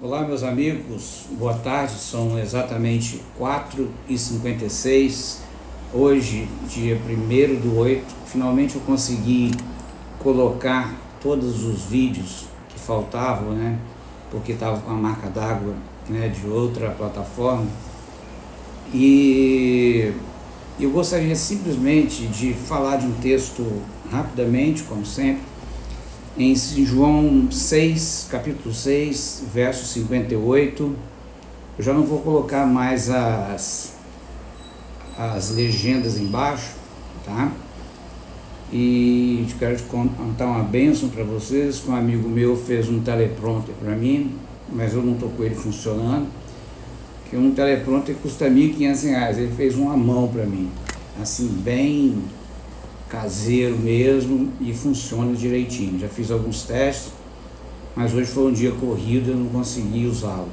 Olá, meus amigos, boa tarde, são exatamente 4h56, hoje, dia 1º/8, finalmente eu consegui colocar todos os vídeos que faltavam, né, porque estava com a marca d'água, né, de outra plataforma, e eu gostaria simplesmente de falar de um texto rapidamente, como sempre, em João 6, capítulo 6, verso 58, eu já não vou colocar mais as legendas embaixo, tá? E quero te contar uma bênção para vocês, que um amigo meu fez um teleprompter para mim, mas eu não estou com ele funcionando, que um teleprompter custa R$1.500, ele fez uma mão para mim, assim, bem caseiro mesmo, e funciona direitinho. Já fiz alguns testes, mas hoje foi um dia corrido, eu não consegui usá-lo.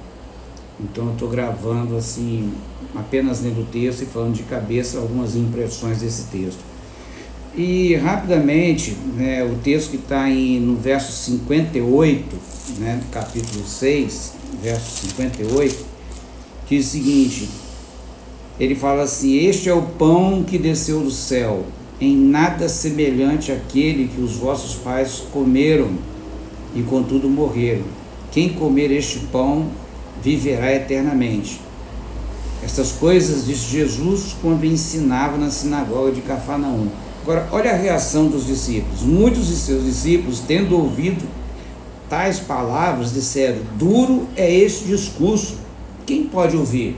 Então eu estou gravando assim, apenas lendo o texto e falando de cabeça algumas impressões desse texto. E rapidamente, né, o texto que está no verso 58, né, do capítulo 6, verso 58, diz o seguinte: ele fala assim: este é o pão que desceu do céu, em nada semelhante àquele que os vossos pais comeram e contudo morreram. Quem comer este pão viverá eternamente. Estas coisas disse Jesus quando ensinava na sinagoga de Cafarnaum. Agora, olha a reação dos discípulos. Muitos de seus discípulos, tendo ouvido tais palavras, disseram: duro é este discurso, quem pode ouvir?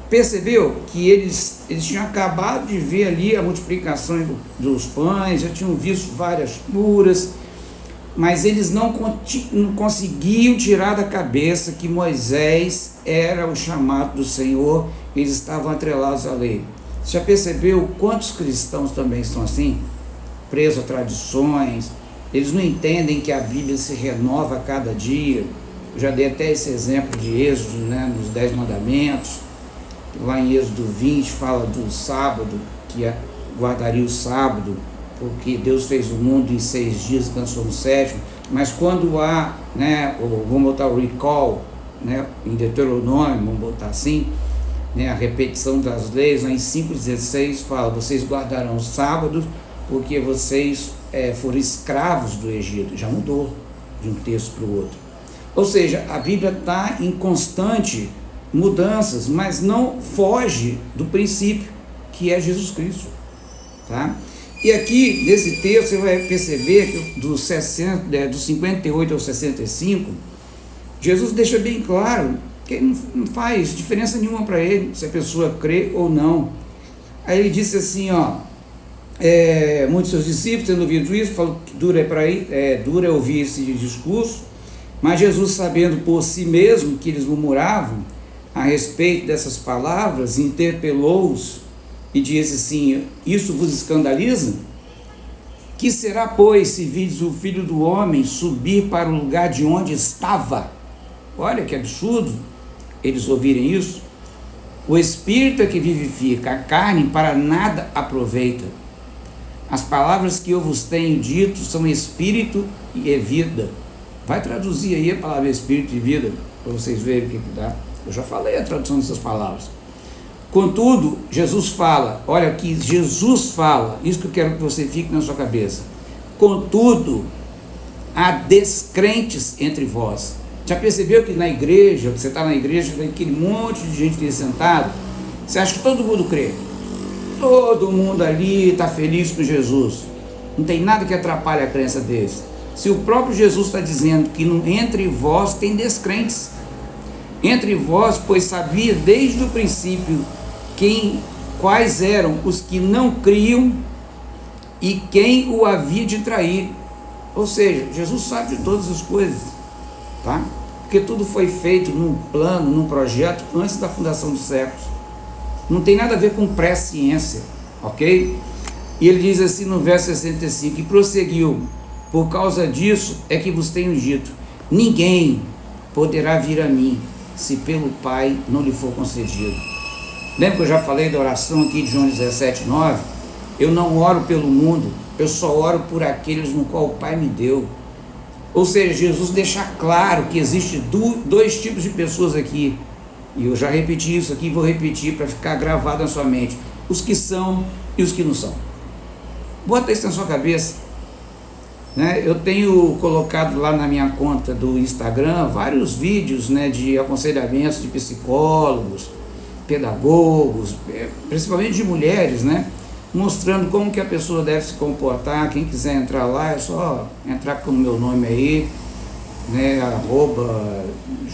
Percebeu que eles tinham acabado de ver ali a multiplicação dos pães, já tinham visto várias curas, mas eles não conseguiam tirar da cabeça que Moisés era o chamado do Senhor, eles estavam atrelados à lei. Já percebeu quantos cristãos também estão assim? Presos a tradições, eles não entendem que a Bíblia se renova a cada dia. Eu já dei até esse exemplo de Êxodo, né, nos 10 mandamentos. Lá em Êxodo 20 fala do sábado, que guardaria o sábado, porque Deus fez o mundo em 6 dias, cansou no 7º, mas quando há, né, vamos botar o recall, né, em Deuteronômio, vamos botar assim, né, a repetição das leis, lá em 5,16 fala: vocês guardarão o sábado, porque vocês foram escravos do Egito. Já mudou de um texto para o outro. Ou seja, a Bíblia está em constante mudanças, mas não foge do princípio, que é Jesus Cristo, tá? E aqui, nesse texto, você vai perceber que do 58 ao 65, Jesus deixa bem claro que não faz diferença nenhuma para ele, se a pessoa crê ou não. Aí ele disse assim, muitos de seus discípulos, tendo ouvido isso, falou que dura é ouvir esse discurso, mas Jesus, sabendo por si mesmo que eles murmuravam a respeito dessas palavras, interpelou-os e disse assim: isso vos escandaliza? Que será, pois, se vides o Filho do Homem subir para o lugar de onde estava? Olha que absurdo eles ouvirem isso. O Espírito é que vivifica, a carne para nada aproveita. As palavras que eu vos tenho dito são Espírito e é vida. Vai traduzir aí a palavra Espírito e vida, para vocês verem o que dá. Eu já falei a tradução dessas palavras. Contudo, Jesus fala, olha aqui, Jesus fala, isso que eu quero que você fique na sua cabeça. Contudo, há descrentes entre vós. Já percebeu que na igreja, que você está na igreja, tem aquele monte de gente ali sentado, você acha que todo mundo crê? Todo mundo ali está feliz com Jesus. Não tem nada que atrapalhe a crença deles. Se o próprio Jesus está dizendo que entre vós tem descrentes. Entre vós, pois sabia desde o princípio quais eram os que não criam e quem o havia de trair. Ou seja, Jesus sabe de todas as coisas, tá? Porque tudo foi feito num plano, num projeto antes da fundação dos séculos. Não tem nada a ver com pré-ciência, ok? E ele diz assim no verso 65, e prosseguiu: por causa disso é que vos tenho dito, ninguém poderá vir a mim, se pelo Pai não lhe for concedido. Lembra que eu já falei da oração aqui de João 17:9? Eu não oro pelo mundo, eu só oro por aqueles no qual o Pai me deu. Ou seja, Jesus deixa claro que existe dois tipos de pessoas aqui. E eu já repeti isso aqui, vou repetir para ficar gravado na sua mente. Os que são e os que não são. Bota isso na sua cabeça. Né? Eu tenho colocado lá na minha conta do Instagram vários vídeos, né, de aconselhamentos de psicólogos, pedagogos, principalmente de mulheres, né, mostrando como que a pessoa deve se comportar. Quem quiser entrar lá, é só entrar com o meu nome aí, né,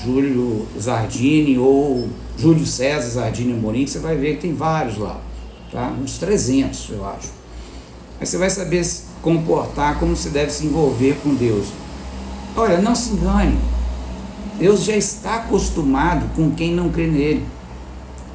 @Júlio Zardini ou Júlio César Zardini Amorim, que você vai ver que tem vários lá, tá? Uns 300, eu acho. Aí você vai saber se comportar, como você deve se envolver com Deus. Olha, não se engane, Deus já está acostumado com quem não crê nele,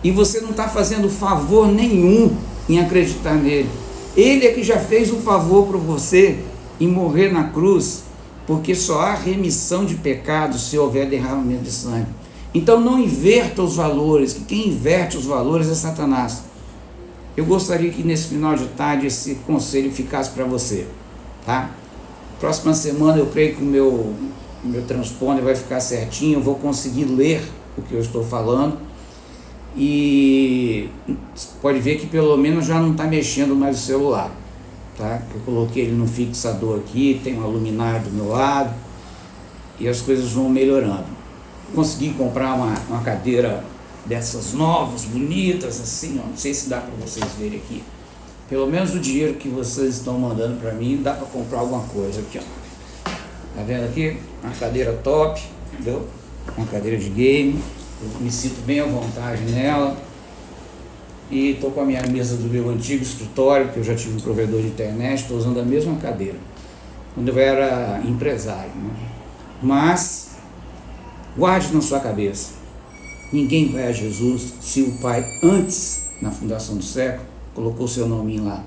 e você não está fazendo favor nenhum em acreditar nele. Ele é que já fez um favor para você em morrer na cruz, porque só há remissão de pecados se houver derramamento de sangue. Então não inverta os valores, que quem inverte os valores é Satanás. Eu gostaria que nesse final de tarde esse conselho ficasse para você, tá? Próxima semana eu creio que o meu transponder vai ficar certinho, eu vou conseguir ler o que eu estou falando, e pode ver que pelo menos já não está mexendo mais o celular, tá? Eu coloquei ele no fixador aqui, tem uma luminária do meu lado, e as coisas vão melhorando. Consegui comprar uma cadeira dessas novas, bonitas, assim, ó, não sei se dá para vocês verem aqui. Pelo menos o dinheiro que vocês estão mandando para mim, dá para comprar alguma coisa aqui, ó. Tá vendo aqui? Uma cadeira top, entendeu? Uma cadeira de game, eu me sinto bem à vontade nela. E estou com a minha mesa do meu antigo escritório, porque eu já tive um provedor de internet, estou usando a mesma cadeira, quando eu era empresário, né? Mas, guarde na sua cabeça, ninguém vai a Jesus se o Pai, antes, na fundação do século, colocou seu nome lá.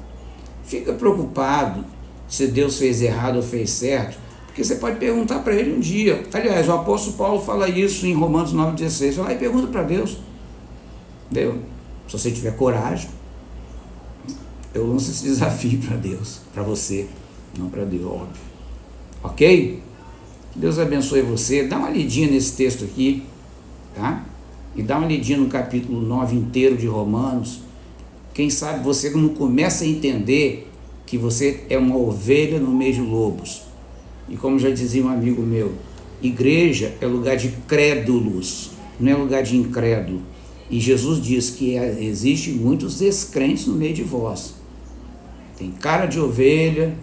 Fica preocupado se Deus fez errado ou fez certo, porque você pode perguntar para ele um dia. Aliás, o apóstolo Paulo fala isso em Romanos 9,16. Vai lá e pergunta para Deus. Entendeu? Se você tiver coragem, eu lanço esse desafio para Deus, para você, não para Deus, óbvio. Ok? Que Deus abençoe você. Dá uma lidinha nesse texto aqui, tá? E dá uma lidinha no capítulo 9 inteiro de Romanos. Quem sabe você não começa a entender que você é uma ovelha no meio de lobos. E como já dizia um amigo meu, igreja é lugar de crédulos, não é lugar de incrédulo. E Jesus diz que existe muitos descrentes no meio de vós. Tem cara de ovelha,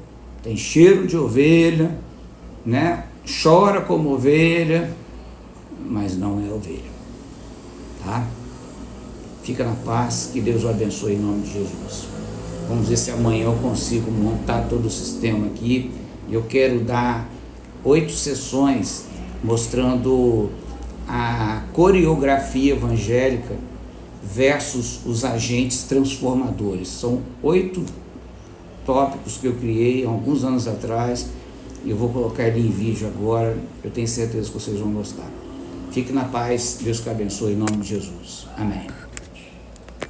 tem cheiro de ovelha, né? Chora como ovelha, mas não é ovelha, tá? Fica na paz, que Deus o abençoe em nome de Jesus. Vamos ver se amanhã eu consigo montar todo o sistema aqui. Eu quero dar 8 sessões mostrando a coreografia evangélica versus os agentes transformadores. São 8 tópicos que eu criei há alguns anos atrás, e eu vou colocar ele em vídeo agora. Eu tenho certeza que vocês vão gostar. Fique na paz, Deus te abençoe em nome de Jesus. Amém.